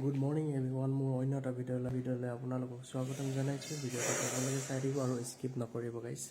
Good morning everyone. মোৰ অন্য এটা ভিডিঅ'লৈ আপোনালোকক স্বাগতম জনাইছোঁ। ভিডিঅ'টো আপোনালোকে চাই দিব আৰু স্কিপ নকৰিব গাইছ।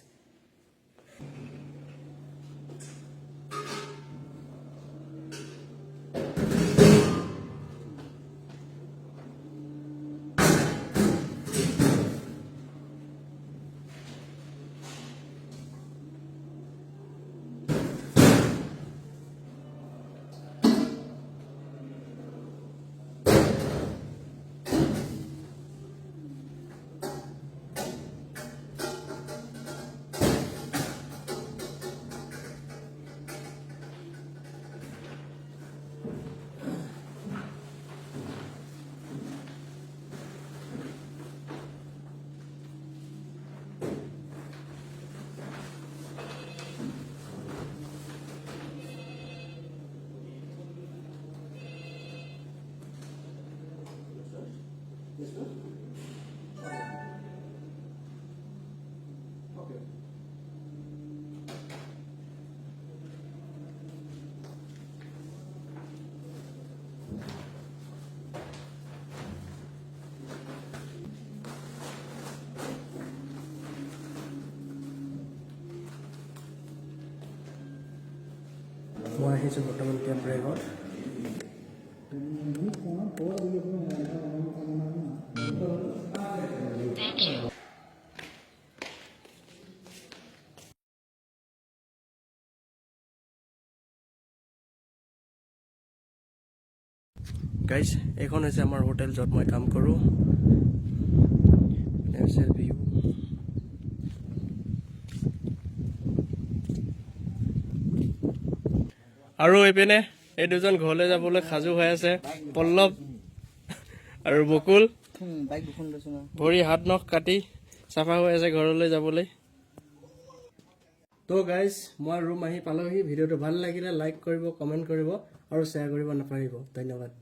মই আহিছোঁ বৰ্তমান কেব ব্ৰেকত। গাইজ এইখন হৈছে আমাৰ হোটেল য'ত মই কাম কৰোঁ। ভিউ আৰু এইপিনে এই দুজন ঘৰলৈ যাবলৈ সাজু হৈ আছে, পল্লৱ আৰু বকুল। ভৰি হাত নখ কাটি চাফা হৈ আছে ঘৰলৈ যাবলৈ। তো গাইজ মই ৰুম আহি পালোহি। ভিডিঅ'টো ভাল লাগিলে লাইক কৰিব, কমেণ্ট কৰিব আৰু শ্বেয়াৰ কৰিব নাপাহৰিব। ধন্যবাদ।